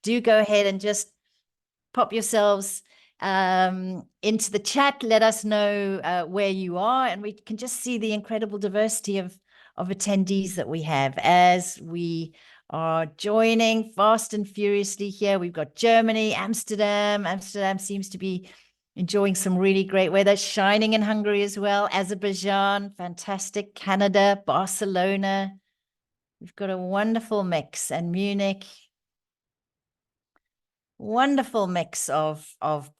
do go ahead and just pop yourselves into the chat. Let us know where you are, and we can just see the incredible diversity of attendees that we have as we are joining fast and furiously here. We've got Germany, Amsterdam. Amsterdam seems to be enjoying some really great weather, shining in Hungary as well. Azerbaijan, fantastic. Canada, Barcelona. We've got a wonderful mix, and Munich. Wonderful mix of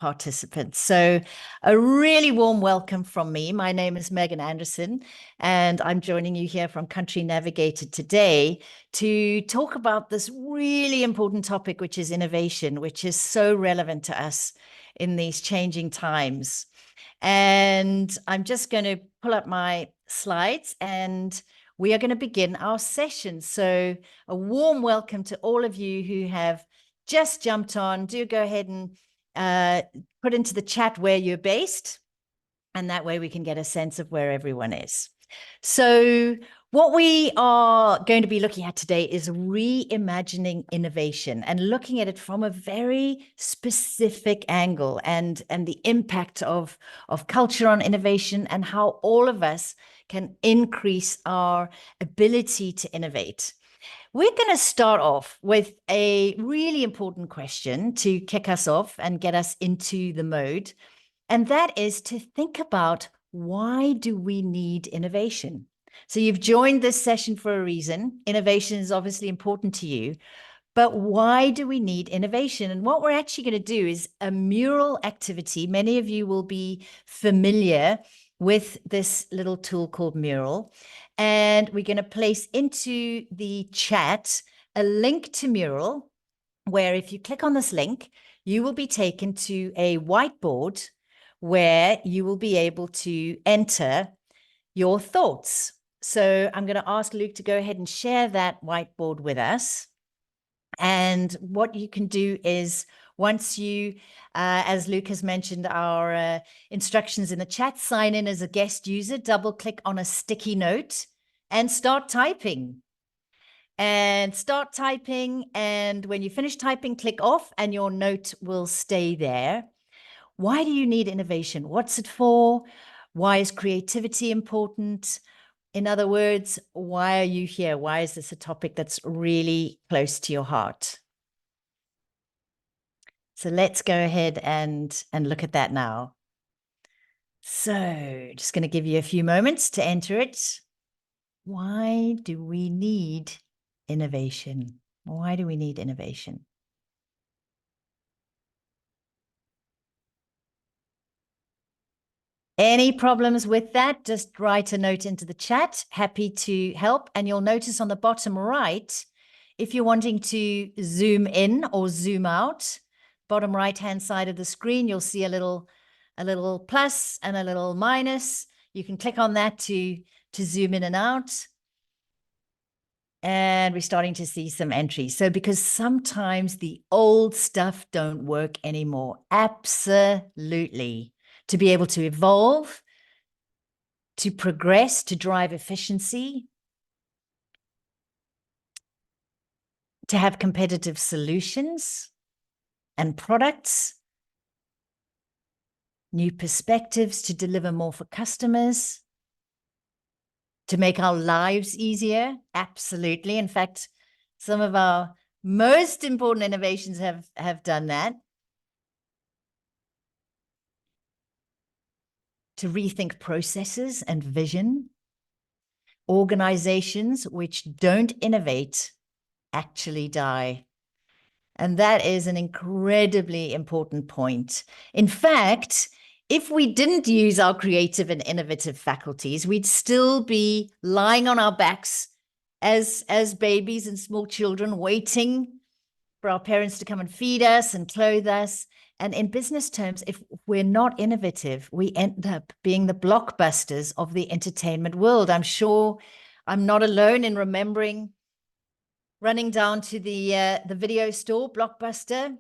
participants. So a really warm welcome from me. My name is Megan Anderson, and I'm joining you here from Country Navigator today to talk about this really important topic, which is innovation, which is so relevant to us in these changing times. And I'm just going to pull up my slides, and we are going to begin our session. So a warm welcome to all of you who have just jumped on. Do go ahead and put into the chat where you're based, and that way we can get a sense of where everyone is. So what we are going to be looking at today is reimagining innovation and looking at it from a very specific angle, and the impact of culture on innovation, and how all of us can increase our ability to innovate. We're going to start off with a really important question to kick us off and get us into the mode. And that is to think about, why do we need innovation? So you've joined this session for a reason. Innovation is obviously important to you, but why do we need innovation? And what we're actually going to do is a mural activity. Many of you will be familiar with this little tool called Mural. And we're going to place into the chat a link to Mural, where if you click on this link, you will be taken to a whiteboard where you will be able to enter your thoughts. So I'm going to ask Luke to go ahead and share that whiteboard with us. And what you can do is, once you, as Luke has mentioned, our instructions in the chat, sign in as a guest user, double click on a sticky note and start typing. And start typing. And when you finish typing, click off and your note will stay there. Why do you need innovation? What's it for? Why is creativity important? In other words, why are you here? Why is this a topic that's really close to your heart? So let's go ahead and look at that now. So just going to give you a few moments to enter it. Why do we need innovation? Why do we need innovation? Any problems with that, just write a note into the chat. Happy to help. And you'll notice on the bottom right, if you're wanting to zoom in or zoom out, bottom right-hand side of the screen, you'll see a little plus and a little minus. You can click on that to zoom in and out. And we're starting to see some entries. So because sometimes the old stuff don't work anymore. Absolutely. To be able to evolve, to progress, to drive efficiency, to have competitive solutions and products, new perspectives to deliver more for customers, to make our lives easier. Absolutely. In fact, some of our most important innovations have done that. To rethink processes and vision. Organizations which don't innovate actually die. And that is an incredibly important point. In fact, if we didn't use our creative and innovative faculties, we'd still be lying on our backs as babies and small children, waiting for our parents to come and feed us and clothe us. And in business terms, if we're not innovative, we end up being the blockbusters of the entertainment world. I'm sure I'm not alone in remembering running down to the video store, Blockbuster,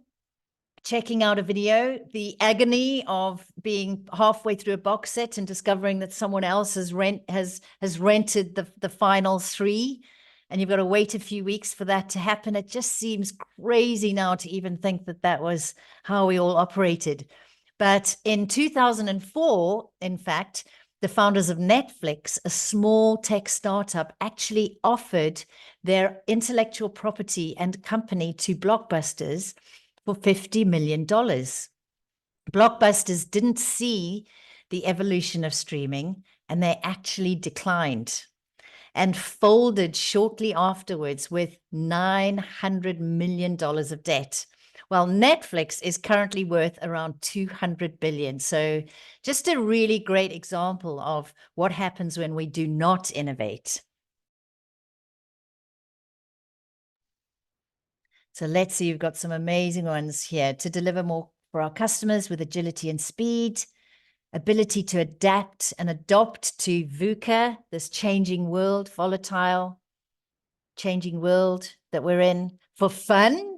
checking out a video, the agony of being halfway through a box set and discovering that someone else has rented the final 3, and you've got to wait a few weeks for that to happen. It just seems crazy now to even think that that was how we all operated. But in 2004, in fact, the founders of Netflix, a small tech startup, actually offered their intellectual property and company to Blockbusters for $50 million. Blockbusters didn't see the evolution of streaming, and they actually declined and folded shortly afterwards with $900 million of debt. Well, Netflix is currently worth around 200 billion. So just a really great example of what happens when we do not innovate. So let's see, you've got some amazing ones here. To deliver more for our customers with agility and speed, ability to adapt and adopt to VUCA, this changing world, volatile, changing world that we're in, for fun.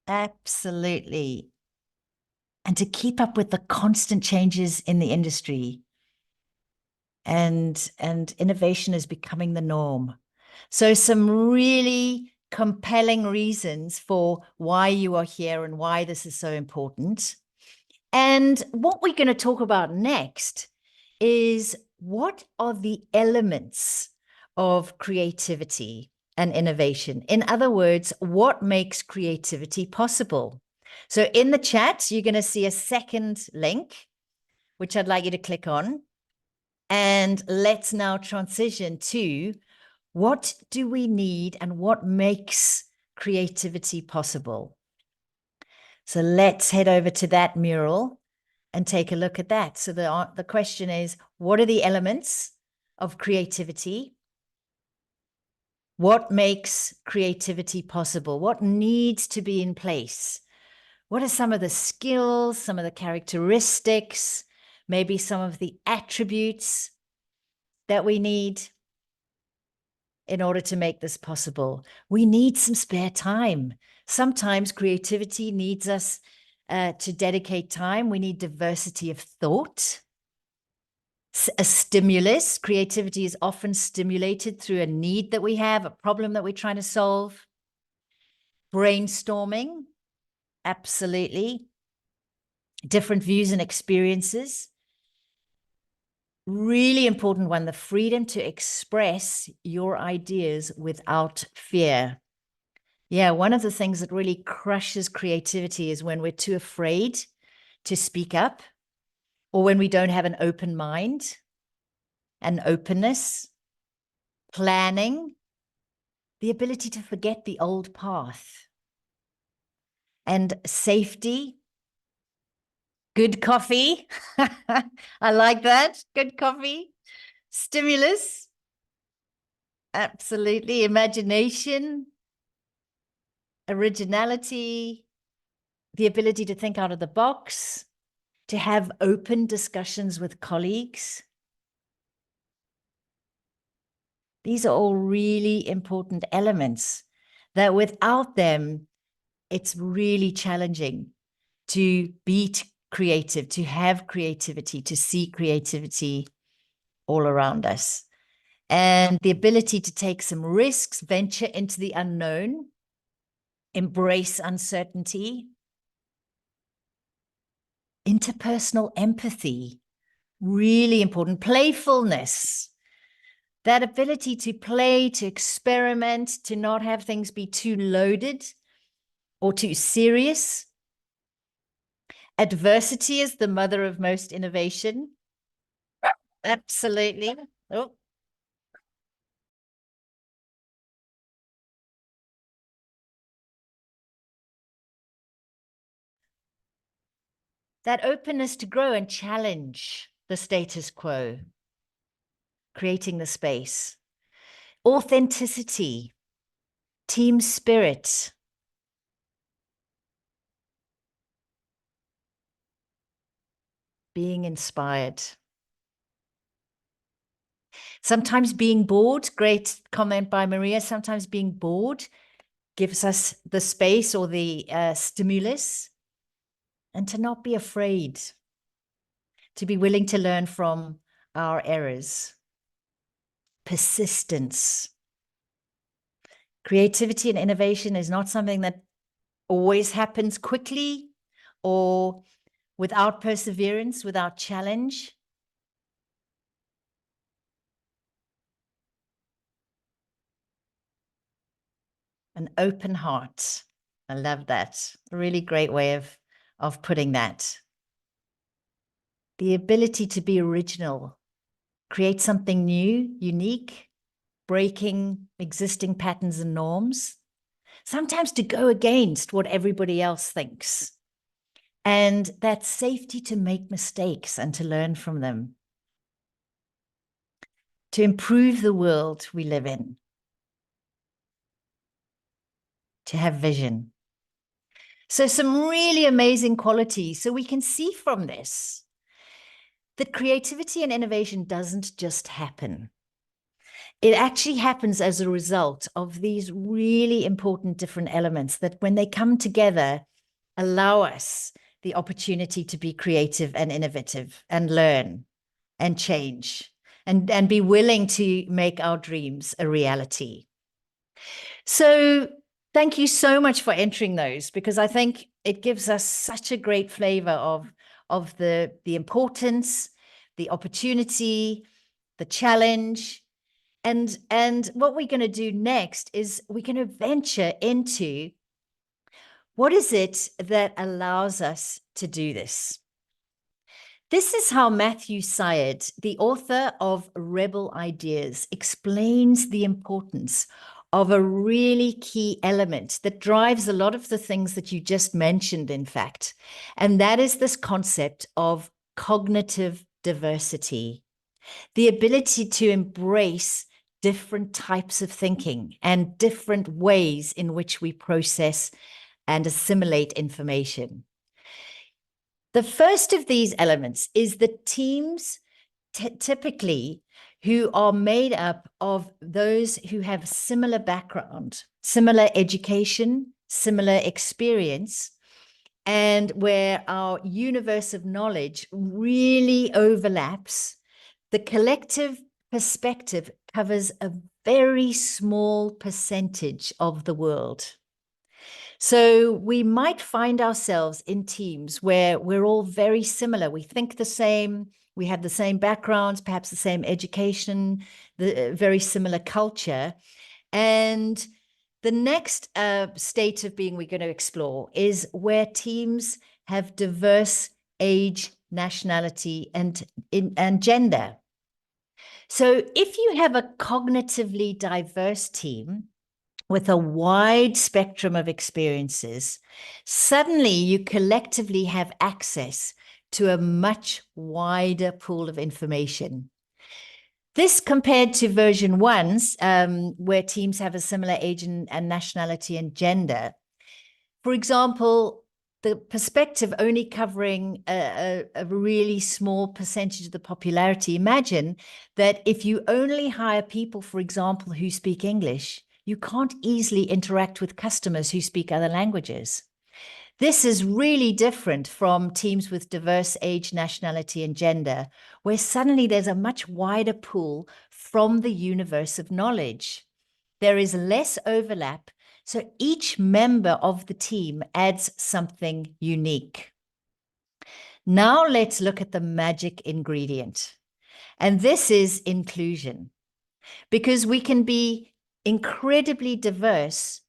Absolutely. And to keep up with the constant changes in the industry. And innovation is becoming the norm. So some really compelling reasons for why you are here and why this is so important. And what we're going to talk about next is what are the elements of creativity and innovation? In other words, what makes creativity possible? So in the chat, you're going to see a second link, which I'd like you to click on. And let's now transition to what do we need and what makes creativity possible? So let's head over to that mural and take a look at that. So the question is, what are the elements of creativity? What makes creativity possible? What needs to be in place? What are some of the skills, some of the characteristics, maybe some of the attributes that we need in order to make this possible? We need some spare time. Sometimes creativity needs us to dedicate time. We need diversity of thought. A stimulus. Creativity is often stimulated through a need that we have, a problem that we're trying to solve. Brainstorming. Absolutely. Different views and experiences. Really important one, the freedom to express your ideas without fear. Yeah, one of the things that really crushes creativity is when we're too afraid to speak up, or when we don't have an open mind, an openness, planning, the ability to forget the old path, and safety, good coffee. I like that. Good coffee. Stimulus. Absolutely. Imagination, originality, the ability to think out of the box, to have open discussions with colleagues. These are all really important elements that without them, it's really challenging to be creative, to have creativity, to see creativity all around us. And the ability to take some risks, venture into the unknown, embrace uncertainty, interpersonal empathy, really important, playfulness, that ability to play, to experiment, to not have things be too loaded or too serious. Adversity is the mother of most innovation. Absolutely. Oh. That openness to grow and challenge the status quo, creating the space. Authenticity, team spirit, being inspired. Sometimes being bored, great comment by Maria, sometimes being bored gives us the space or the stimulus, and to not be afraid, to be willing to learn from our errors. persistence. Creativity and innovation is not something that always happens quickly or without perseverance, without challenge. An open heart. I love that. A really great way of putting that. The ability to be original, create something new, unique, breaking existing patterns and norms, sometimes to go against what everybody else thinks. And that safety to make mistakes and to learn from them, to improve the world we live in, to have vision. So some really amazing qualities. So we can see from this that creativity and innovation doesn't just happen. It actually happens as a result of these really important different elements that when they come together, allow us the opportunity to be creative and innovative and learn and change and be willing to make our dreams a reality. So thank you so much for entering those, because I think it gives us such a great flavor of the importance, the opportunity, the challenge. And what we're going to do next is we're going to venture into what is it that allows us to do this. This is how Matthew Syed, the author of Rebel Ideas, explains the importance of a really key element that drives a lot of the things that you just mentioned, in fact. And that is this concept of cognitive diversity, the ability to embrace different types of thinking and different ways in which we process and assimilate information. The first of these elements is the teams typically who are made up of those who have similar background, similar education, similar experience, and where our universe of knowledge really overlaps. The collective perspective covers a very small percentage of the world. So we might find ourselves in teams where we're all very similar. We think the same, we have the same backgrounds, perhaps the same education, the very similar culture. And the next state of being we're going to explore is where teams have diverse age, nationality, and gender. So if you have a cognitively diverse team with a wide spectrum of experiences, suddenly you collectively have access to a much wider pool of information. This compared to version 1's, where teams have a similar age and nationality and gender. For example, the perspective only covering a really small percentage of the popularity. Imagine that if you only hire people, for example, who speak English, you can't easily interact with customers who speak other languages. This is really different from teams with diverse age, nationality, and gender, where suddenly there's a much wider pool from the universe of knowledge. There is less overlap, so each member of the team adds something unique. Now let's look at the magic ingredient, and this is inclusion, because we can be incredibly diverse,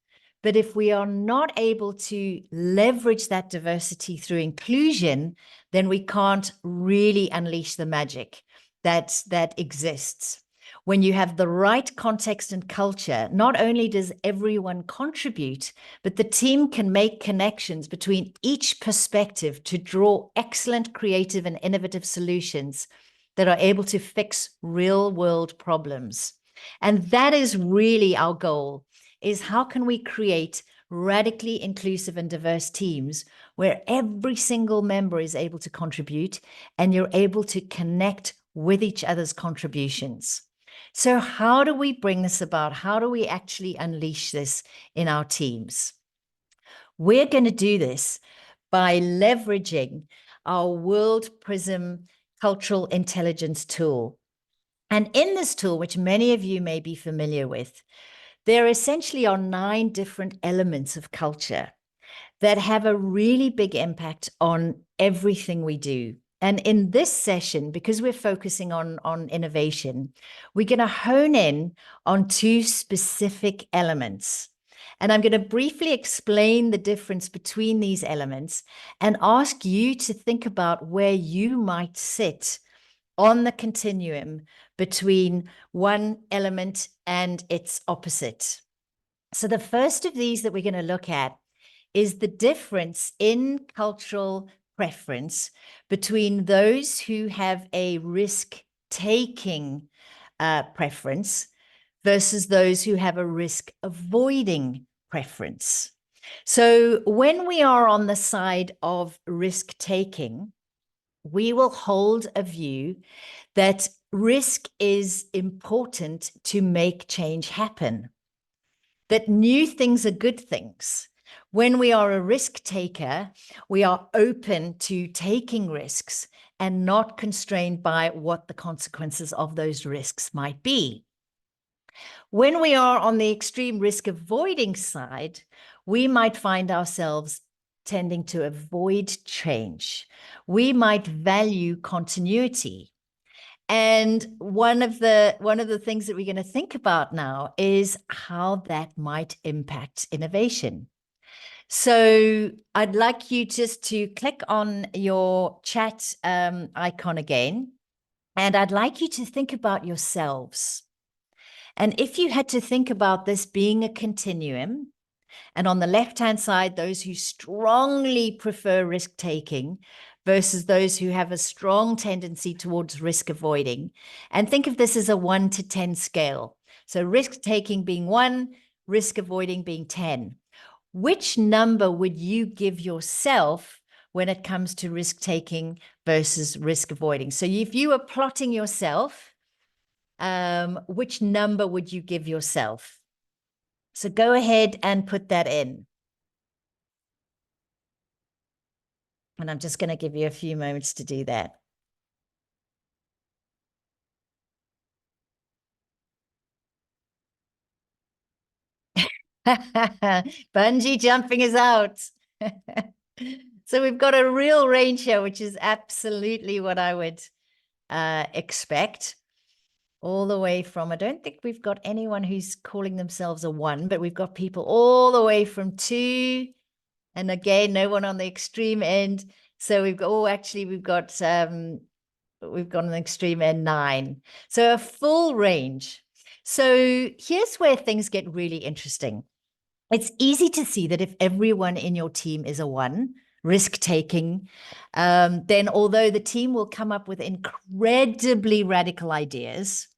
but if we are not able to leverage that diversity through inclusion, then we can't really unleash the magic that exists. When you have the right context and culture, not only does everyone contribute, but the team can make connections between each perspective to draw excellent creative and innovative solutions that are able to fix real-world problems. And that is really our goal, is how can we create radically inclusive and diverse teams where every single member is able to contribute and you're able to connect with each other's contributions. So how do we bring this about? How do we actually unleash this in our teams? We're going to do this by leveraging our Worldprism cultural intelligence tool. And in this tool, which many of you may be familiar with, there essentially are 9 different elements of culture that have a really big impact on everything we do. And in this session, because we're focusing on innovation, we're going to hone in on 2 specific elements. And I'm going to briefly explain the difference between these elements and ask you to think about where you might sit on the continuum between one element and its opposite. So the first of these that we're going to look at is the difference in cultural preference between those who have a risk-taking preference versus those who have a risk-avoiding preference. So when we are on the side of risk-taking, we will hold a view that risk is important to make change happen, that new things are good things. When we are a risk taker, we are open to taking risks and not constrained by what the consequences of those risks might be. When we are on the extreme risk avoiding side, we might find ourselves tending to avoid change. We might value continuity. And one of the things that we're going to think about now is how that might impact innovation. So I'd like you just to click on your chat icon again, and I'd like you to think about yourselves. And if you had to think about this being a continuum, and on the left-hand side, those who strongly prefer risk-taking versus those who have a strong tendency towards risk avoiding. And think of this as a 1 to 10 scale. So risk-taking being 1, risk avoiding being 10. Which number would you give yourself when it comes to risk-taking versus risk avoiding? So if you were plotting yourself, which number would you give yourself? So go ahead and put that in. And I'm just going to give you a few moments to do that. Bungee jumping is out. So we've got a real range here, which is absolutely what I would expect. All the way from, I don't think we've got anyone who's calling themselves a 1, but we've got people all the way from 2. And again, no one on the extreme end. So we've got, we've got an extreme end 9. So a full range. So here's where things get really interesting. It's easy to see that if everyone in your team is a 1, risk-taking, then although the team will come up with incredibly radical ideas,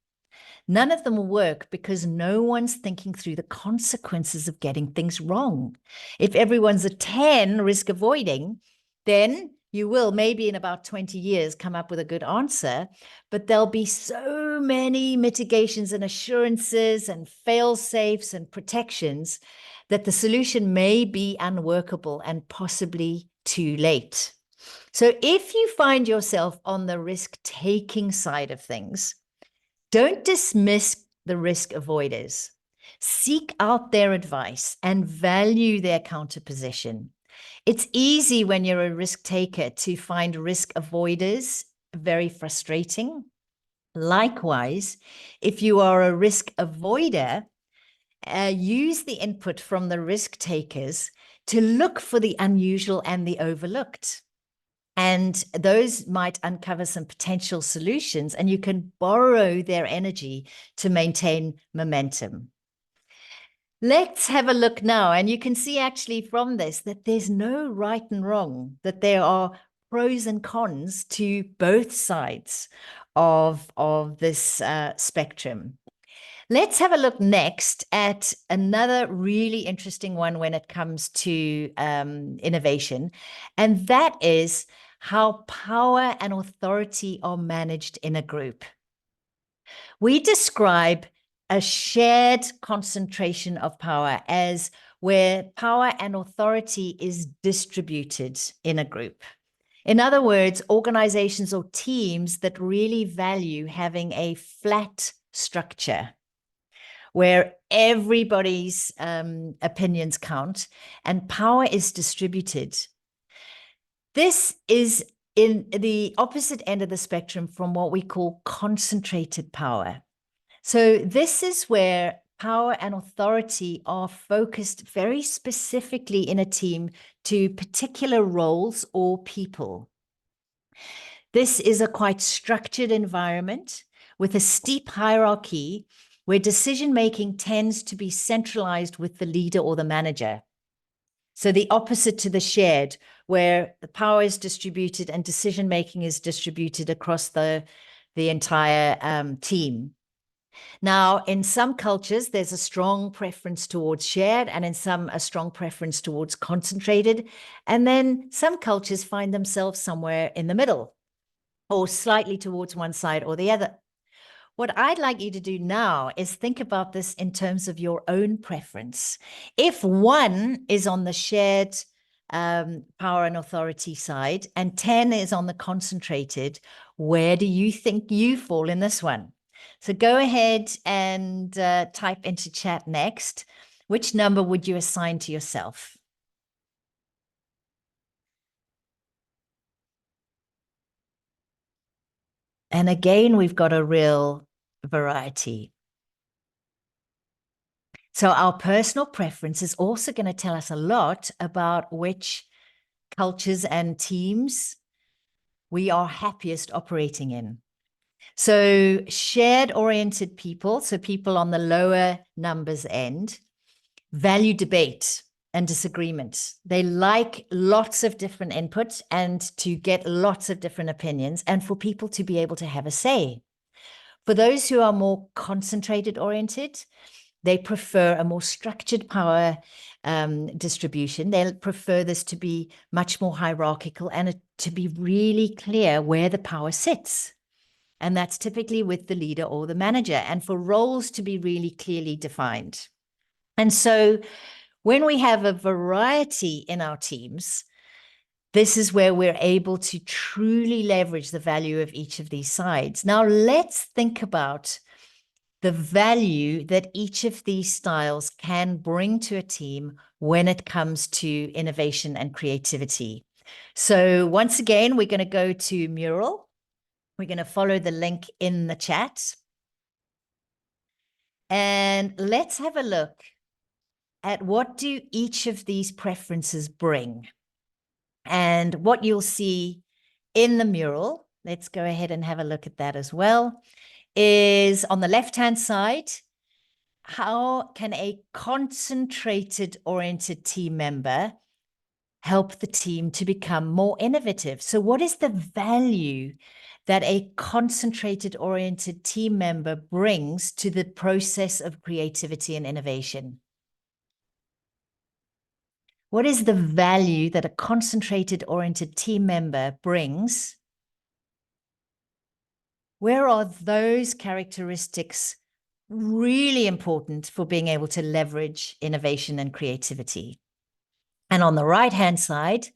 none of them will work because no one's thinking through the consequences of getting things wrong. If everyone's a 10 risk avoiding, then you will maybe in about 20 years come up with a good answer, but there'll be so many mitigations and assurances and fail safes and protections that the solution may be unworkable and possibly too late. So if you find yourself on the risk-taking side of things, don't dismiss the risk avoiders. Seek out their advice and value their counterposition. It's easy when you're a risk taker to find risk avoiders very frustrating. Likewise, if you are a risk avoider, use the input from the risk takers to look for the unusual and the overlooked. And those might uncover some potential solutions, and you can borrow their energy to maintain momentum. Let's have a look now. And you can see actually from this that there's no right and wrong, that there are pros and cons to both sides of this spectrum. Let's have a look next at another really interesting one when it comes to innovation, and that is how power and authority are managed in a group. We describe a shared concentration of power as where power and authority is distributed in a group. In other words, organizations or teams that really value having a flat structure where everybody's opinions count and power is distributed. This is in the opposite end of the spectrum from what we call concentrated power. So this is where power and authority are focused very specifically in a team to particular roles or people. This is a quite structured environment with a steep hierarchy where decision-making tends to be centralized with the leader or the manager. So the opposite to the shared, where the power is distributed and decision-making is distributed across the entire team. Now, in some cultures, there's a strong preference towards shared, and in some, a strong preference towards concentrated. And then some cultures find themselves somewhere in the middle, or slightly towards one side or the other. What I'd like you to do now is think about this in terms of your own preference. If one is on the shared power and authority side and 10 is on the concentrated, where do you think you fall in this one? So go ahead and type into chat next. Which number would you assign to yourself? And again, we've got a real variety. So our personal preference is also going to tell us a lot about which cultures and teams we are happiest operating in. So shared-oriented people, so people on the lower numbers end, value debate and disagreement. They like lots of different input and to get lots of different opinions and for people to be able to have a say. For those who are more concentrated oriented, they prefer a more structured power distribution. They'll prefer this to be much more hierarchical and to be really clear where the power sits. And that's typically with the leader or the manager, and for roles to be really clearly defined. And so when we have a variety in our teams, this is where we're able to truly leverage the value of each of these sides. Now, let's think about the value that each of these styles can bring to a team when it comes to innovation and creativity. So once again, we're going to go to Mural. We're going to follow the link in the chat. And let's have a look at what do each of these preferences bring. And what you'll see in the Mural, let's go ahead and have a look at that as well, is on the left-hand side, how can a concentrated oriented team member help the team to become more innovative? So what is the value that a concentrated oriented team member brings to the process of creativity and innovation? What is the value that a concentrated oriented team member brings? Where are those characteristics really important for being able to leverage innovation and creativity? And on the right-hand side,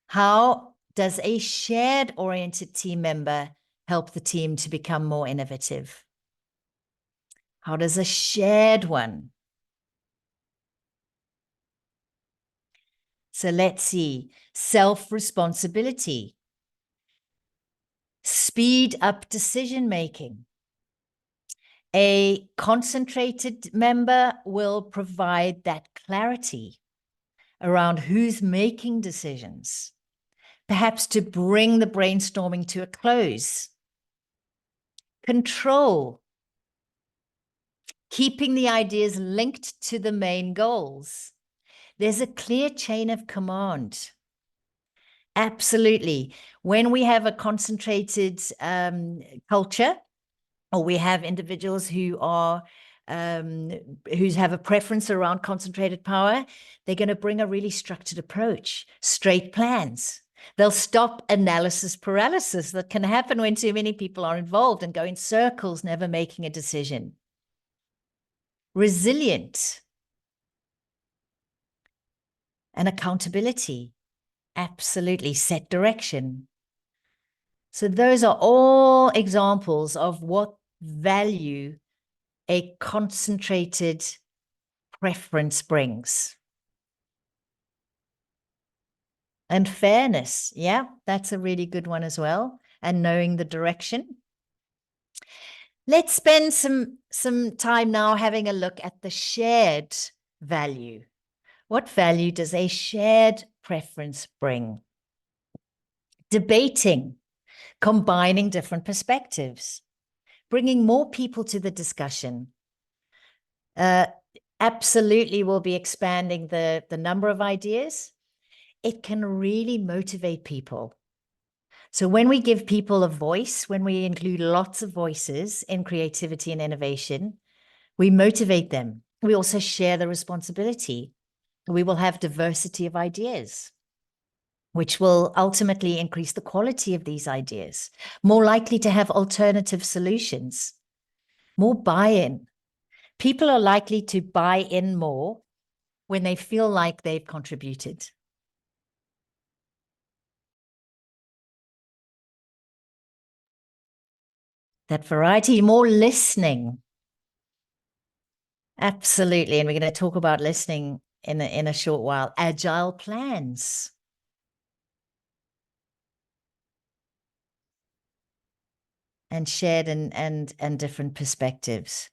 how does a shared-oriented team member help the team to become more innovative? How does a shared one? So let's see. Self-responsibility. Speed up decision-making. A concentrated member will provide that clarity around who's making decisions, perhaps to bring the brainstorming to a close. Control, keeping the ideas linked to the main goals. There's a clear chain of command. Absolutely. When we have a concentrated culture, or we have individuals who are who have a preference around concentrated power, they're going to bring a really structured approach, straight plans. They'll stop analysis paralysis that can happen when too many people are involved and go in circles, never making a decision. Resilient and accountability. Absolutely. Set direction. So those are all examples of what value a concentrated preference brings. And fairness. Yeah, that's a really good one as well. And knowing the direction. Let's spend some time now having a look at the shared value. What value does a shared preference bring? Debating, combining different perspectives, bringing more people to the discussion. Absolutely will be expanding the number of ideas. It can really motivate people. So when we give people a voice, when we include lots of voices in creativity and innovation, we motivate them. We also share the responsibility. We will have diversity of ideas, which will ultimately increase the quality of these ideas, more likely to have alternative solutions, more buy-in. People are likely to buy in more when they feel like they've contributed. That variety, more listening. Absolutely. And we're going to talk about listening in a short while. Agile plans. And shared and different perspectives.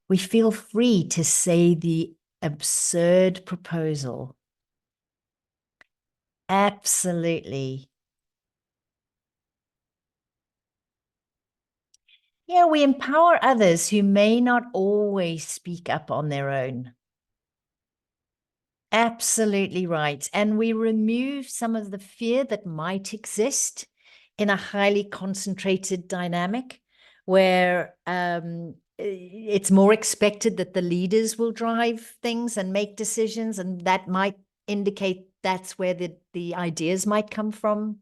We feel free to say the absurd proposal. Absolutely. Yeah, we empower others who may not always speak up on their own. Absolutely right. And we remove some of the fear that might exist in a highly concentrated dynamic where it's more expected that the leaders will drive things and make decisions, and that might indicate that's where the ideas might come from.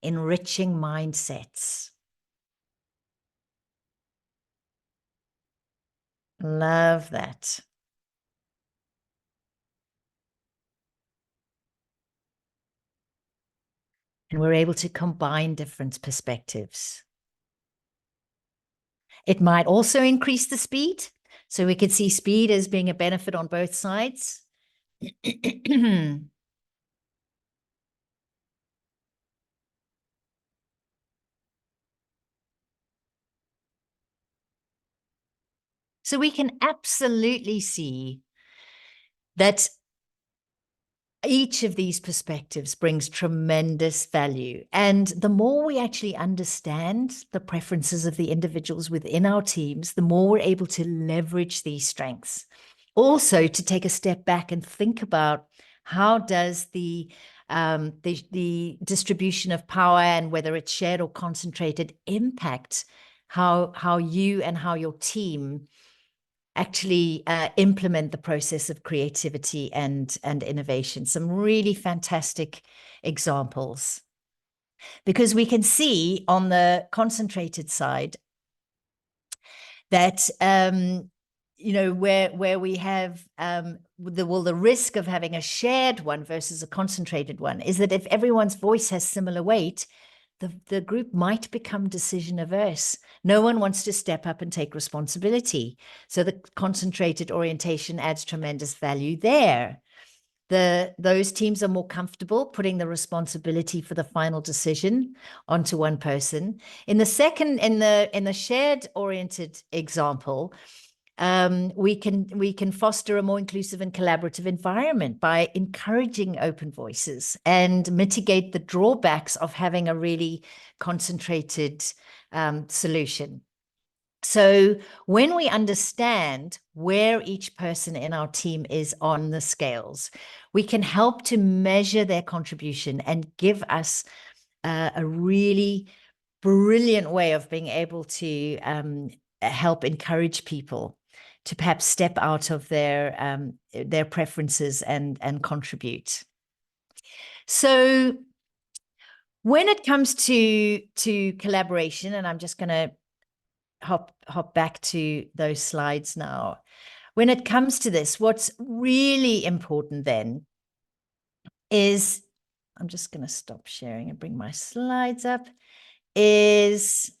Enriching mindsets. Love that. And we're able to combine different perspectives. It might also increase the speed. So we could see speed as being a benefit on both sides. So we can absolutely see that each of these perspectives brings tremendous value. And the more we actually understand the preferences of the individuals within our teams, the more we're able to leverage these strengths. Also, to take a step back and think about how does the distribution of power, and whether it's shared or concentrated, impact how you and how your team actually implement the process of creativity and innovation. Some really fantastic examples. Because we can see on the concentrated side that where we have the risk of having a shared one versus a concentrated one is that if everyone's voice has similar weight, the group might become decision averse. No one wants to step up and take responsibility. So the concentrated orientation adds tremendous value there. Those teams are more comfortable putting the responsibility for the final decision onto one person. In the shared oriented example, we can foster a more inclusive and collaborative environment by encouraging open voices and mitigate the drawbacks of having a really concentrated solution. So when we understand where each person in our team is on the scales, we can help to measure their contribution and give us a really brilliant way of being able to help encourage people to perhaps step out of their preferences and contribute. So when it comes to collaboration, and I'm just going to hop back to those slides now. When it comes to this, what's really important then is, I'm just going to stop sharing and bring my slides up, is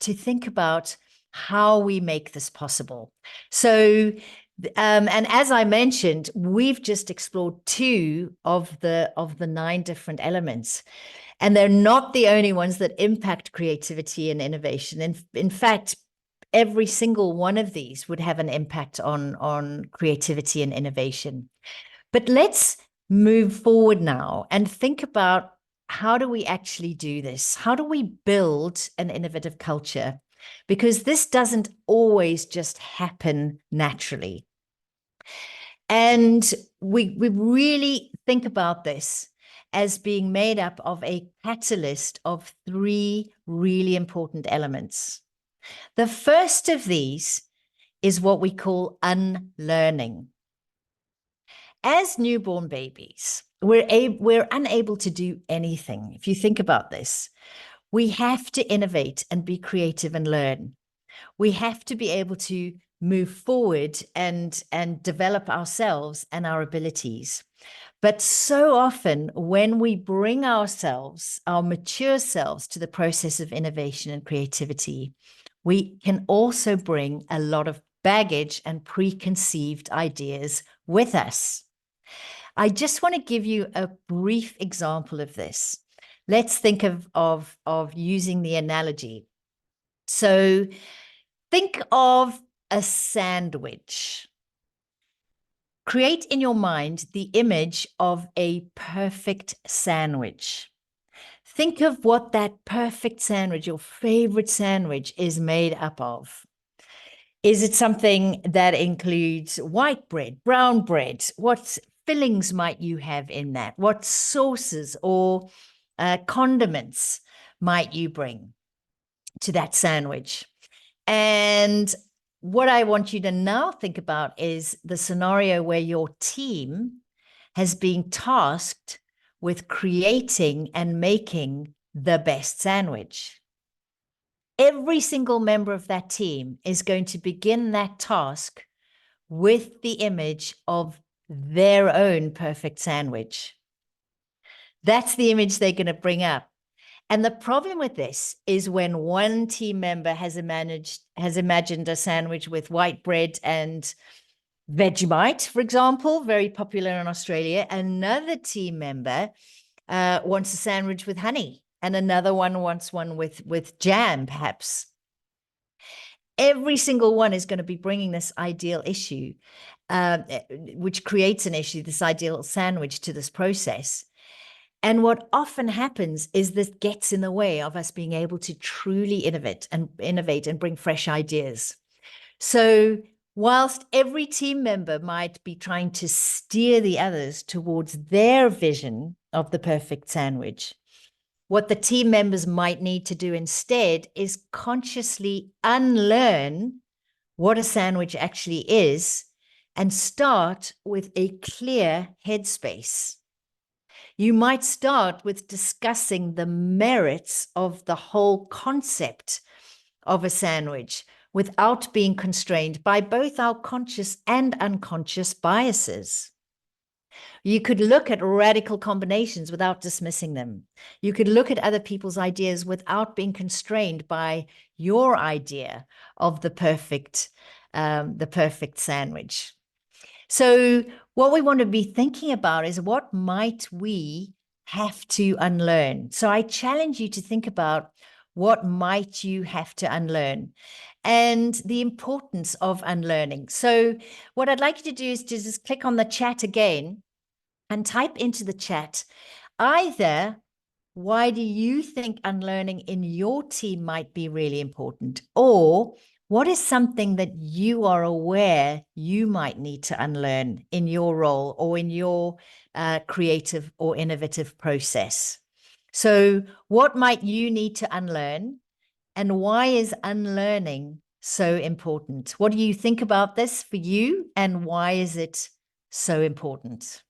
to think about how we make this possible. So, and as I mentioned, we've just explored 2 of the 9 different elements, and they're not the only ones that impact creativity and innovation. In fact, every single one of these would have an impact on creativity and innovation. But let's move forward now and think about, how do we actually do this? How do we build an innovative culture? Because this doesn't always just happen naturally. And we really think about this as being made up of a catalyst of 3 really important elements. The first of these is what we call unlearning. As newborn babies, we're unable to do anything. If you think about this, we have to innovate and be creative and learn. We have to be able to move forward and develop ourselves and our abilities. But so often, when we bring ourselves, our mature selves, to the process of innovation and creativity, we can also bring a lot of baggage and preconceived ideas with us. I just want to give you a brief example of this. Let's think of using the analogy. So think of a sandwich. Create in your mind the image of a perfect sandwich. Think of what that perfect sandwich, your favorite sandwich, is made up of. Is it something that includes white bread, brown bread? What fillings might you have in that? What sauces or condiments might you bring to that sandwich? And what I want you to now think about is the scenario where your team has been tasked with creating and making the best sandwich. Every single member of that team is going to begin that task with the image of their own perfect sandwich. That's the image they're going to bring up. And the problem with this is when one team member has imagined a sandwich with white bread and Vegemite, for example, very popular in Australia. Another team member wants a sandwich with honey, and another one wants one with jam, perhaps. Every single one is going to be bringing this ideal issue, which creates an issue, this ideal sandwich, to this process. And what often happens is this gets in the way of us being able to truly innovate and bring fresh ideas. So whilst every team member might be trying to steer the others towards their vision of the perfect sandwich, what the team members might need to do instead is consciously unlearn what a sandwich actually is and start with a clear headspace. You might start with discussing the merits of the whole concept of a sandwich without being constrained by both our conscious and unconscious biases. You could look at radical combinations without dismissing them. You could look at other people's ideas without being constrained by your idea of the perfect sandwich. So what we want to be thinking about is, what might we have to unlearn? So I challenge you to think about, what might you have to unlearn and the importance of unlearning. So what I'd like you to do is to just click on the chat again and type into the chat either, why do you think unlearning in your team might be really important? Or what is something that you are aware you might need to unlearn in your role or in your creative or innovative process? So what might you need to unlearn, and why is unlearning so important? What do you think about this for you, and why is it so important?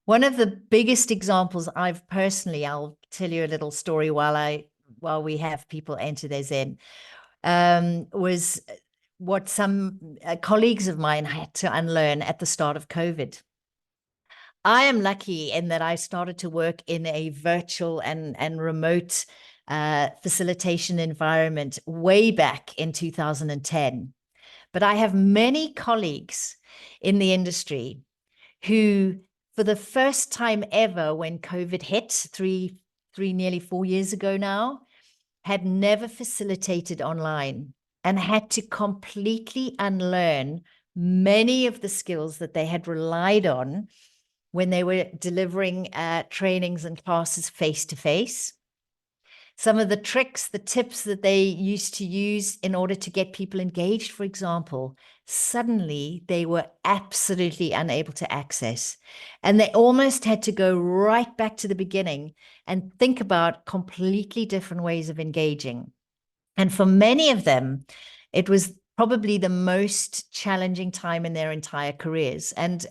One of the biggest examples I've personally, I'll tell you a little story while we have people enter their Zen, was what some colleagues of mine had to unlearn at the start of COVID. I am lucky in that I started to work in a virtual and remote facilitation environment way back in 2010. But I have many colleagues in the industry who, for the first time ever, when COVID hit nearly 4 years ago now, had never facilitated online and had to completely unlearn many of the skills that they had relied on when they were delivering trainings and classes face to face. Some of the tricks, the tips that they used to use in order to get people engaged, for example, suddenly they were absolutely unable to access. And they almost had to go right back to the beginning and think about completely different ways of engaging. And for many of them, it was probably the most challenging time in their entire careers. And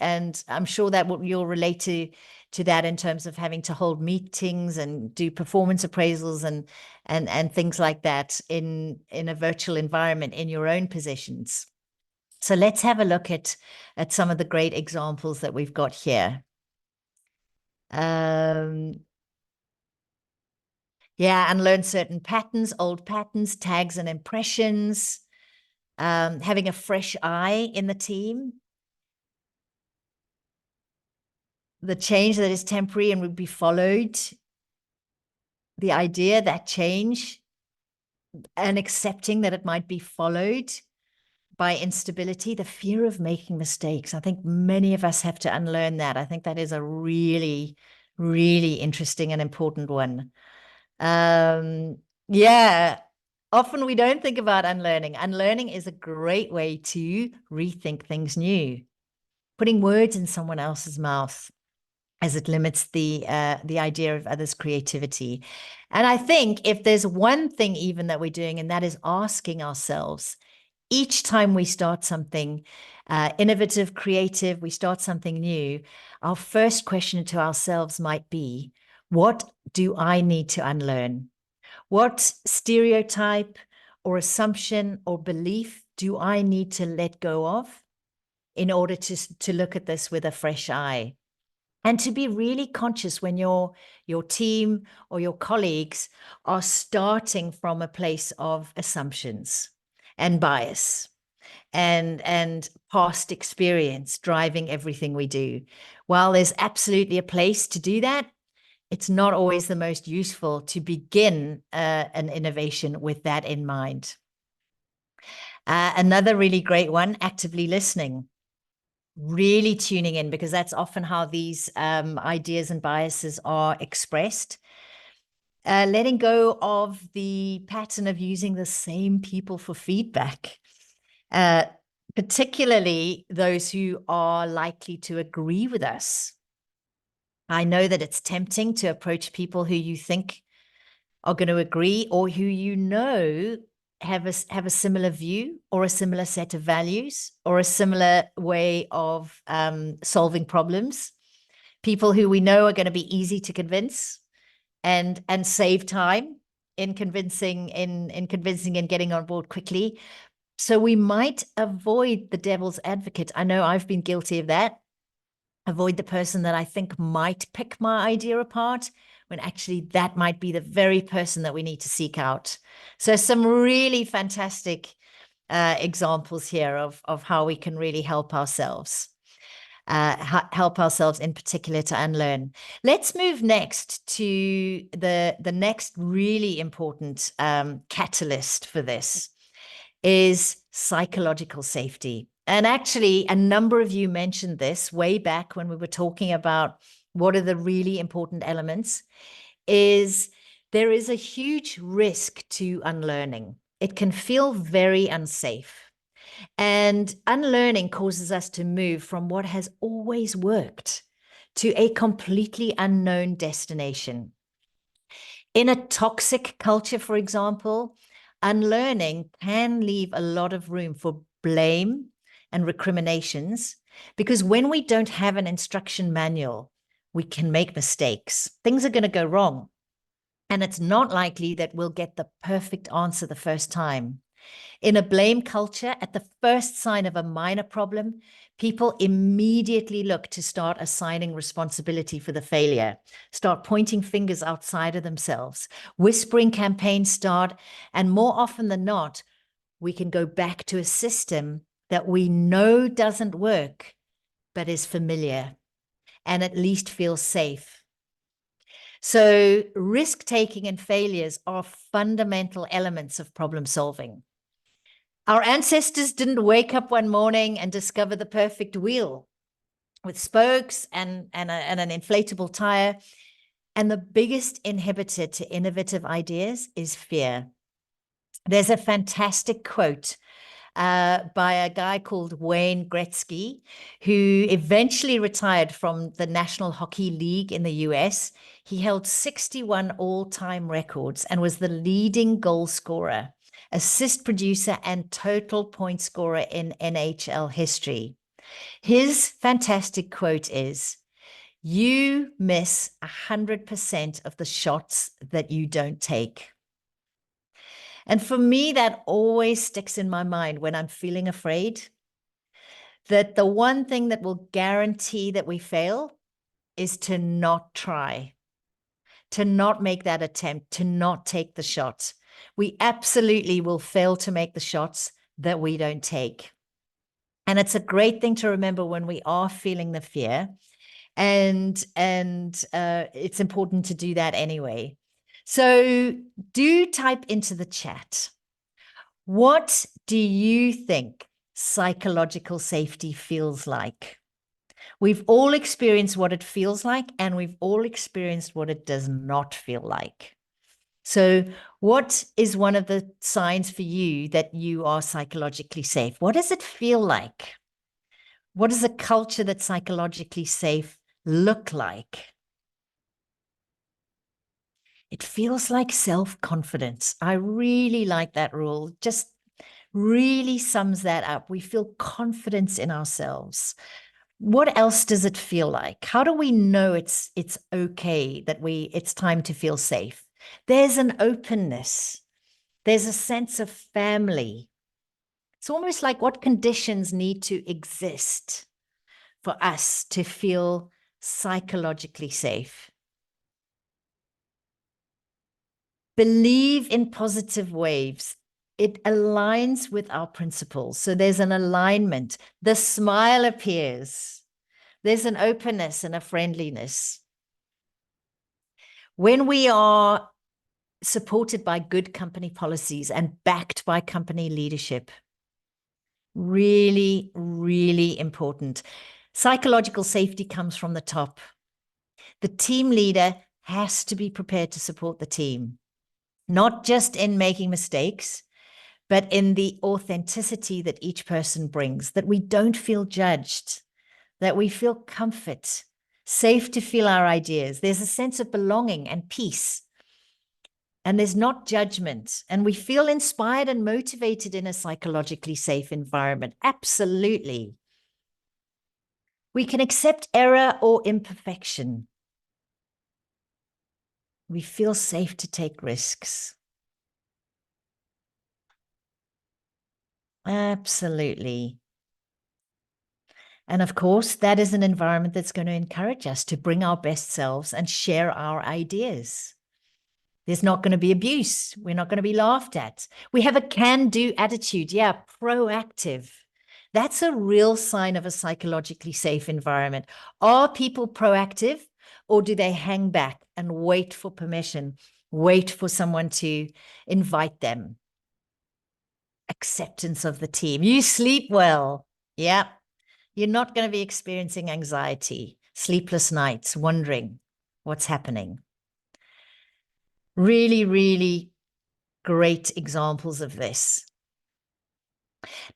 I'm sure that you'll relate to that in terms of having to hold meetings and do performance appraisals and things like that in a virtual environment in your own positions. So let's have a look at some of the great examples that we've got here. Yeah, unlearn certain patterns, old patterns, tags and impressions, having a fresh eye in the team. The change that is temporary and would be followed. The idea that change and accepting that it might be followed by instability, the fear of making mistakes. I think many of us have to unlearn that. I think that is a really, really interesting and important one. Yeah, often we don't think about unlearning. Unlearning is a great way to rethink things new. Putting words in someone else's mouth, as it limits the idea of others' creativity. And I think if there's one thing even that we're doing, and that is asking ourselves, each time we start something innovative, creative, we start something new, our first question to ourselves might be, what do I need to unlearn? What stereotype or assumption or belief do I need to let go of in order to look at this with a fresh eye? And to be really conscious when your team or your colleagues are starting from a place of assumptions and bias and past experience driving everything we do. While there's absolutely a place to do that, it's not always the most useful to begin an innovation with that in mind. Another really great one, actively listening. Really tuning in, because that's often how these ideas and biases are expressed. Letting go of the pattern of using the same people for feedback, particularly those who are likely to agree with us. I know that it's tempting to approach people who you think are going to agree or who you know have a similar view or a similar set of values or a similar way of solving problems. People who we know are going to be easy to convince and save time in convincing and getting on board quickly. So we might avoid the devil's advocate. I know I've been guilty of that. Avoid the person that I think might pick my idea apart, when actually that might be the very person that we need to seek out. So some really fantastic examples here of how we can really help ourselves in particular to unlearn. Let's move next to the next really important catalyst for this is psychological safety. And actually, a number of you mentioned this way back when we were talking about what are the really important elements, is there is a huge risk to unlearning. It can feel very unsafe. And unlearning causes us to move from what has always worked to a completely unknown destination. In a toxic culture, for example, unlearning can leave a lot of room for blame and recriminations, because when we don't have an instruction manual, we can make mistakes. Things are going to go wrong. And it's not likely that we'll get the perfect answer the first time. In a blame culture, at the first sign of a minor problem, people immediately look to start assigning responsibility for the failure, start pointing fingers outside of themselves, whispering campaigns start, and more often than not, we can go back to a system that we know doesn't work, but is familiar and at least feels safe. So risk-taking and failures are fundamental elements of problem solving. Our ancestors didn't wake up one morning and discover the perfect wheel with spokes and an inflatable tire. And the biggest inhibitor to innovative ideas is fear. There's a fantastic quote by a guy called Wayne Gretzky, who eventually retired from the National Hockey League in the US. He held 61 all-time records and was the leading goal scorer, assist producer, and total point scorer in NHL history. His fantastic quote is, "You miss 100% of the shots that you don't take." And for me, that always sticks in my mind when I'm feeling afraid, that the one thing that will guarantee that we fail is to not try, to not make that attempt, to not take the shot. We absolutely will fail to make the shots that we don't take. And it's a great thing to remember when we are feeling the fear. And it's important to do that anyway. So do type into the chat, what do you think psychological safety feels like? We've all experienced what it feels like, and we've all experienced what it does not feel like. So what is one of the signs for you that you are psychologically safe? What does it feel like? What does a culture that's psychologically safe look like? It feels like self-confidence. I really like that rule. Just really sums that up. We feel confidence in ourselves. What else does it feel like? How do we know it's okay, that it's time to feel safe? There's an openness. There's a sense of family. It's almost like what conditions need to exist for us to feel psychologically safe. Believe in positive waves. It aligns with our principles. So there's an alignment. The smile appears. There's an openness and a friendliness. When we are supported by good company policies and backed by company leadership, really, really important. Psychological safety comes from the top. The team leader has to be prepared to support the team, not just in making mistakes, but in the authenticity that each person brings, that we don't feel judged, that we feel comfort, safe to feel our ideas. There's a sense of belonging and peace, and there's not judgment, and we feel inspired and motivated in a psychologically safe environment. Absolutely. We can accept error or imperfection. We feel safe to take risks. Absolutely. And of course, that is an environment that's going to encourage us to bring our best selves and share our ideas. There's not going to be abuse. We're not going to be laughed at. We have a can-do attitude. Yeah, proactive. That's a real sign of a psychologically safe environment. Are people proactive, or do they hang back and wait for permission, wait for someone to invite them? Acceptance of the team. You sleep well. Yeah. You're not going to be experiencing anxiety, sleepless nights, wondering what's happening. Really, really great examples of this.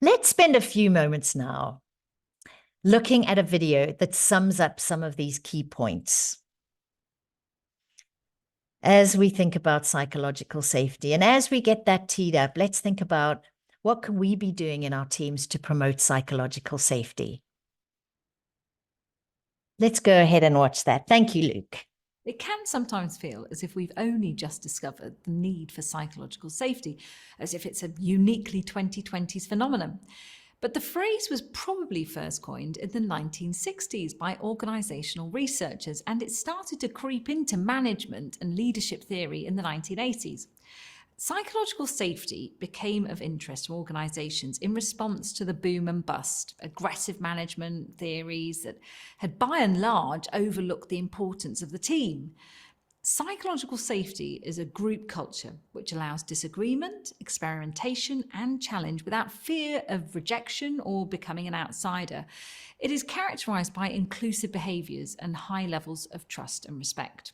Let's spend a few moments now looking at a video that sums up some of these key points as we think about psychological safety. And as we get that teed up, let's think about what can we be doing in our teams to promote psychological safety. Let's go ahead and watch that. Thank you, Luke. It can sometimes feel as if we've only just discovered the need for psychological safety, as if it's a uniquely 2020s phenomenon. But the phrase was probably first coined in the 1960s by organisational researchers, and it started to creep into management and leadership theory in the 1980s. Psychological safety became of interest to organisations in response to the boom and bust, aggressive management theories that had by and large overlooked the importance of the team. Psychological safety is a group culture which allows disagreement, experimentation, and challenge without fear of rejection or becoming an outsider. It is characterised by inclusive behaviours and high levels of trust and respect.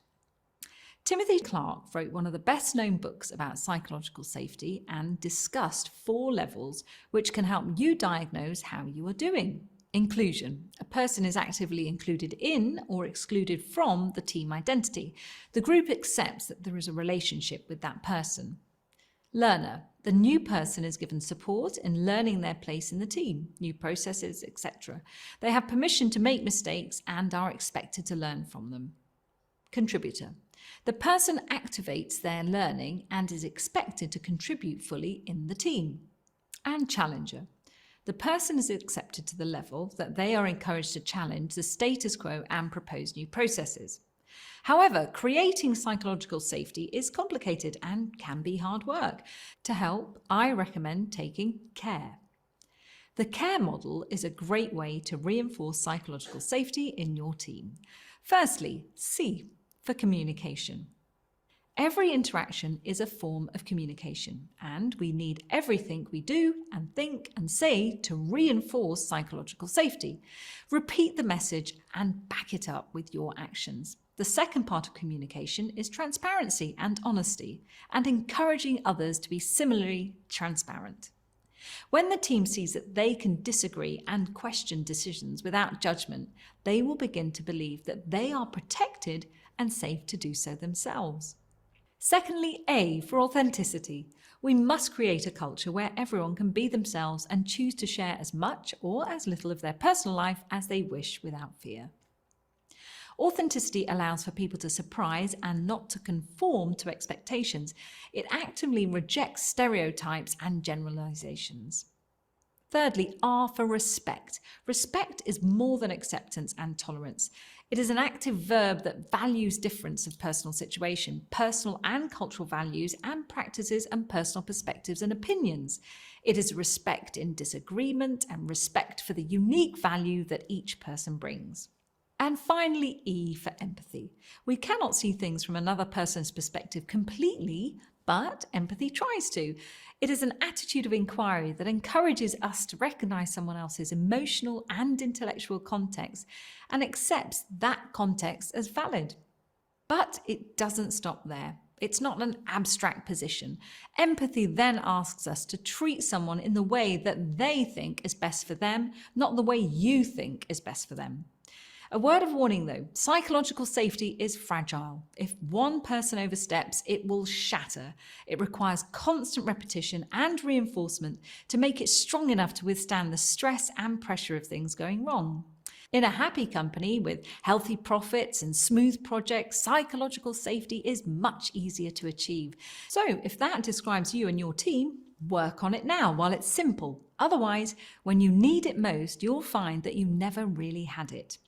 Timothy Clark wrote one of the best-known books about psychological safety and discussed 4 levels which can help you diagnose how you are doing. Inclusion. A person is actively included in or excluded from the team identity. The group accepts that there is a relationship with that person. Learner. The new person is given support in learning their place in the team, new processes, etc. They have permission to make mistakes and are expected to learn from them. Contributor. The person activates their learning and is expected to contribute fully in the team. And challenger. The person is accepted to the level that they are encouraged to challenge the status quo and propose new processes. However, creating psychological safety is complicated and can be hard work. To help, I recommend taking care. The care model is a great way to reinforce psychological safety in your team. Firstly, C for communication. Every interaction is a form of communication, and we need everything we do and think and say to reinforce psychological safety. Repeat the message and back it up with your actions. The second part of communication is transparency and honesty, and encouraging others to be similarly transparent. When the team sees that they can disagree and question decisions without judgment, they will begin to believe that they are protected and safe to do so themselves. Secondly, A for authenticity. We must create a culture where everyone can be themselves and choose to share as much or as little of their personal life as they wish without fear. Authenticity allows for people to surprise and not to conform to expectations. It actively rejects stereotypes and generalizations. Thirdly, R for respect. Respect is more than acceptance and tolerance. It is an active verb that values difference of personal situation, personal and cultural values and practices and personal perspectives and opinions. It is respect in disagreement and respect for the unique value that each person brings. And finally, E for empathy. We cannot see things from another person's perspective completely, but empathy tries to. It is an attitude of inquiry that encourages us to recognize someone else's emotional and intellectual context and accepts that context as valid. But it doesn't stop there. It's not an abstract position. Empathy then asks us to treat someone in the way that they think is best for them, not the way you think is best for them. A word of warning though, psychological safety is fragile. If one person oversteps, it will shatter. It requires constant repetition and reinforcement to make it strong enough to withstand the stress and pressure of things going wrong. In a happy company with healthy profits and smooth projects, psychological safety is much easier to achieve. So if that describes you and your team, work on it now while it's simple. Otherwise, when you need it most, you'll find that you never really had it.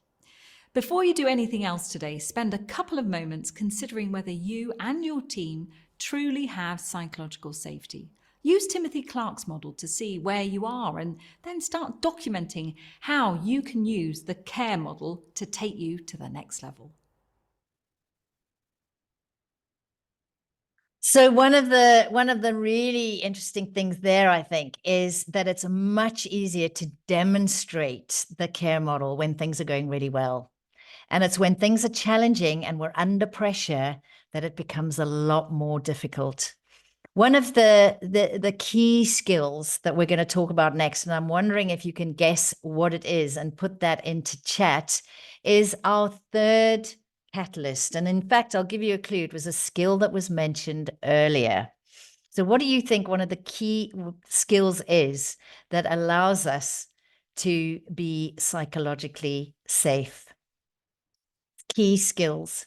Before you do anything else today, spend a couple of moments considering whether you and your team truly have psychological safety. Use Timothy Clark's model to see where you are and then start documenting how you can use the care model to take you to the next level. So one of the really interesting things there, I think, is that it's much easier to demonstrate the care model when things are going really well. And it's when things are challenging and we're under pressure that it becomes a lot more difficult. One of the key skills that we're going to talk about next, and I'm wondering if you can guess what it is and put that into chat, is our third catalyst. And in fact, I'll give you a clue. It was a skill that was mentioned earlier. So what do you think one of the key skills is that allows us to be psychologically safe? Key skills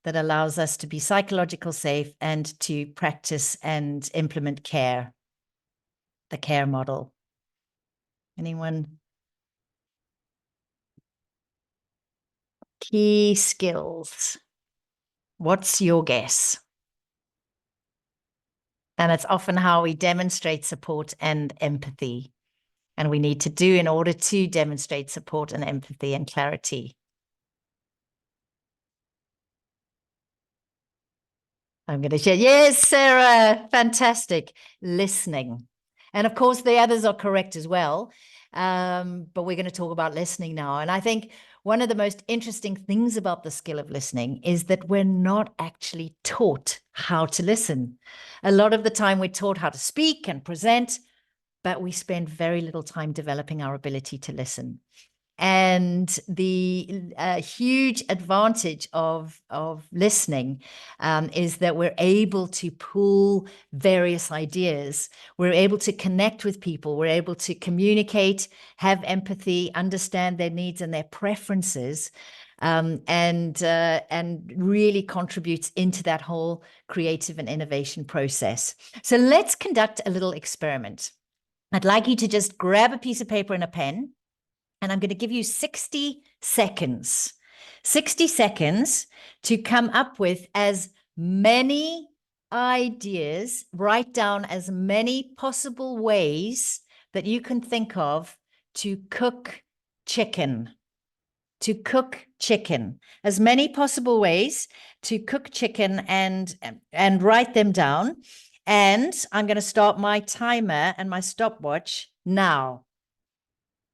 that allows us to be psychological safe and to practice and implement care, the care model. Anyone? Key skills. What's your guess? And it's often how we demonstrate support and empathy. And we need to do in order to demonstrate support and empathy and clarity. I'm going to share. Yes, Sarah. Fantastic. Listening. And of course, the others are correct as well. But we're going to talk about listening now. And I think one of the most interesting things about the skill of listening is that we're not actually taught how to listen. A lot of the time we're taught how to speak and present, but we spend very little time developing our ability to listen. And the huge advantage of listening is that we're able to pull various ideas. We're able to connect with people. We're able to communicate, have empathy, understand their needs and their preferences, and really contributes into that whole creative and innovation process. So let's conduct a little experiment. I'd like you to just grab a piece of paper and a pen. And I'm going to give you 60 seconds, 60 seconds to come up with as many ideas, write down as many possible ways that you can think of to cook chicken, as many possible ways to cook chicken and write them down. And I'm going to start my timer and my stopwatch now.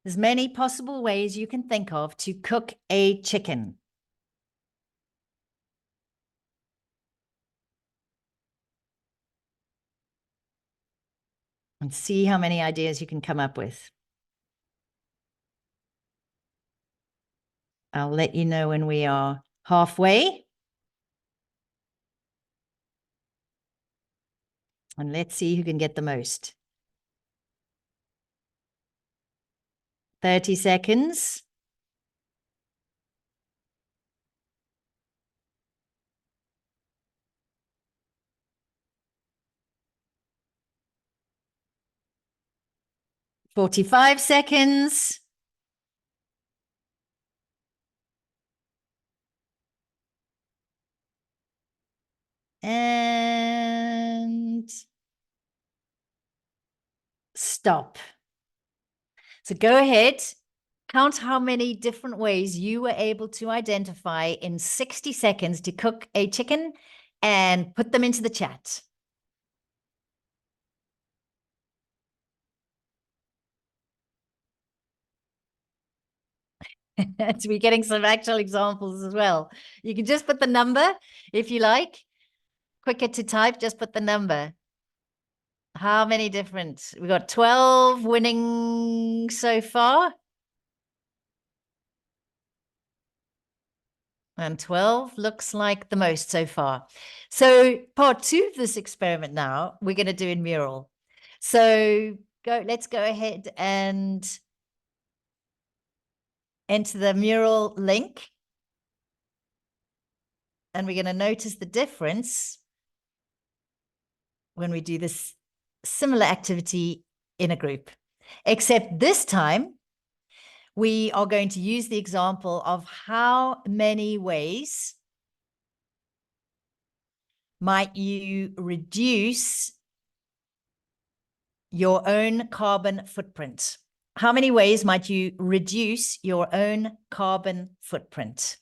There's many possible ways you can think of to cook a chicken. And see how many ideas you can come up with. I'll let you know when we are halfway. And let's see who can get the most. 30 seconds. "45 seconds. And stop. So go ahead, count how many different ways you were able to identify in 60 seconds to cook a chicken and put them into the chat. To be getting some actual examples as well. You can just put the number if you like. Quicker to type, just put the number. How many different? We got 12 winning so far. And 12 looks like the most so far. So part 2 of this experiment now, we're going to do in Mural. So let's go ahead and enter the Mural link. And we're going to notice the difference when we do this similar activity in a group. Except this time, we are going to use the example of how many ways might you reduce your own carbon footprint? How many ways might you reduce your own carbon footprint?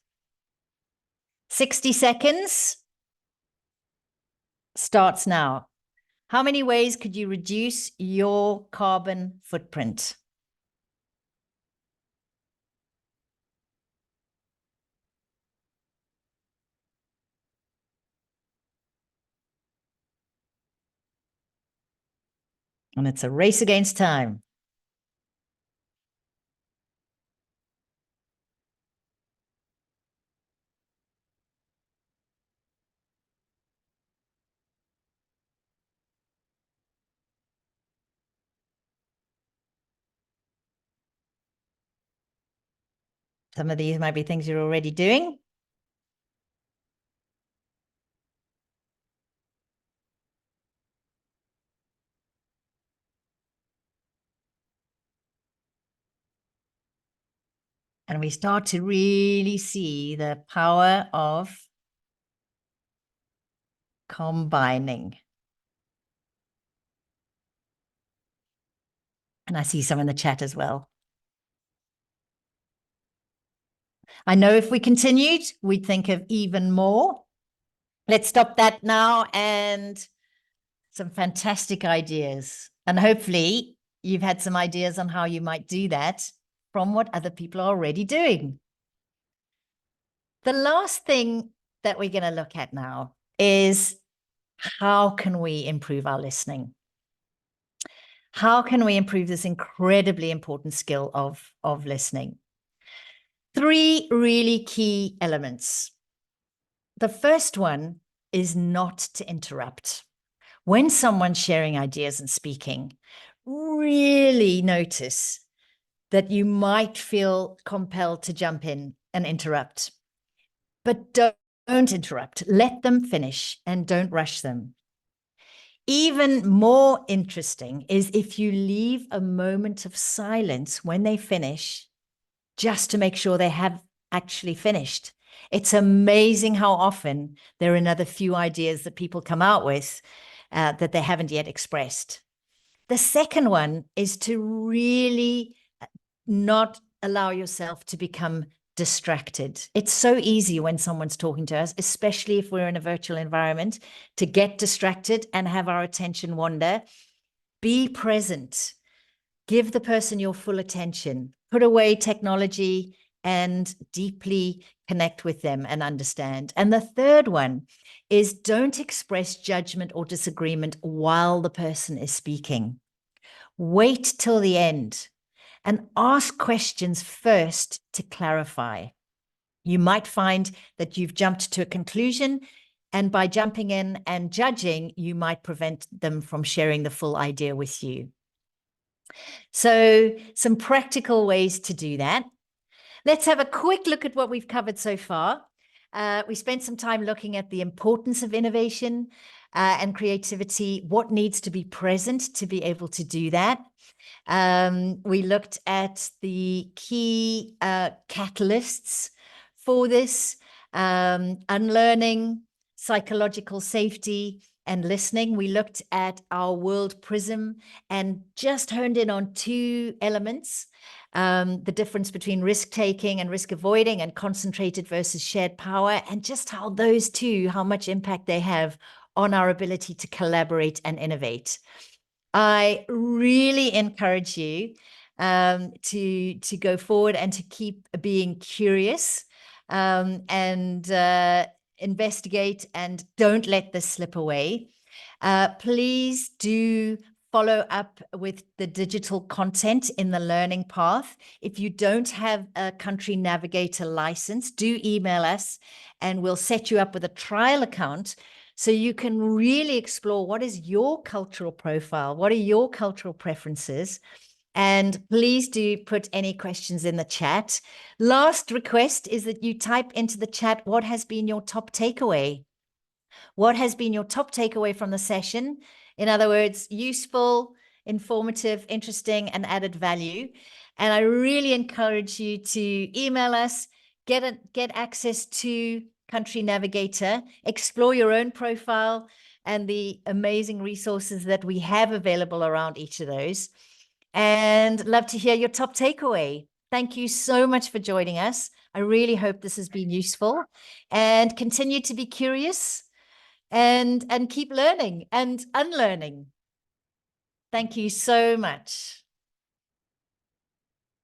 60 seconds starts now. How many ways could you reduce your carbon footprint? And it's a race against time. Some of these might be things you're already doing. And we start to really see the power of combining. And I see some in the chat as well. I know if we continued, we'd think of even more. Let's stop that now, and some fantastic ideas. And hopefully you've had some ideas on how you might do that from what other people are already doing. The last thing that we're going to look at now is, how can we improve our listening? How can we improve this incredibly important skill of listening? 3 really key elements. The first one is not to interrupt. When someone's sharing ideas and speaking, really notice that you might feel compelled to jump in and interrupt. But don't interrupt. Let them finish and don't rush them. Even more interesting is if you leave a moment of silence when they finish, just to make sure they have actually finished. It's amazing how often there are another few ideas that people come out with that they haven't yet expressed. The second one is to really not allow yourself to become distracted. It's so easy when someone's talking to us, especially if we're in a virtual environment, to get distracted and have our attention wander. Be present. Give the person your full attention. Put away technology and deeply connect with them and understand. And the third one is, don't express judgment or disagreement while the person is speaking. Wait till the end and ask questions first to clarify. You might find that you've jumped to a conclusion, and by jumping in and judging, you might prevent them from sharing the full idea with you. So, some practical ways to do that. Let's have a quick look at what we've covered so far. We spent some time looking at the importance of innovation and creativity, what needs to be present to be able to do that. We looked at the key catalysts for this, unlearning, psychological safety, and listening. We looked at our Worldprism and just honed in on 2 elements, the difference between risk-taking and risk avoiding, and concentrated versus shared power, and just how those 2, how much impact they have on our ability to collaborate and innovate. I really encourage you to go forward and to keep being curious and investigate, and don't let this slip away. Please do follow up with the digital content in the learning path. If you don't have a Country Navigator license, do email us and we'll set you up with a trial account so you can really explore what is your cultural profile, what are your cultural preferences. And please do put any questions in the chat. Last request is that you type into the chat, what has been your top takeaway? What has been your top takeaway from the session? In other words, useful, informative, interesting, and added value. And I really encourage you to email us, get access to Country Navigator, explore your own profile and the amazing resources that we have available around each of those. And love to hear your top takeaway. Thank you so much for joining us. I really hope this has been useful, and continue to be curious and keep learning and unlearning. Thank you so much.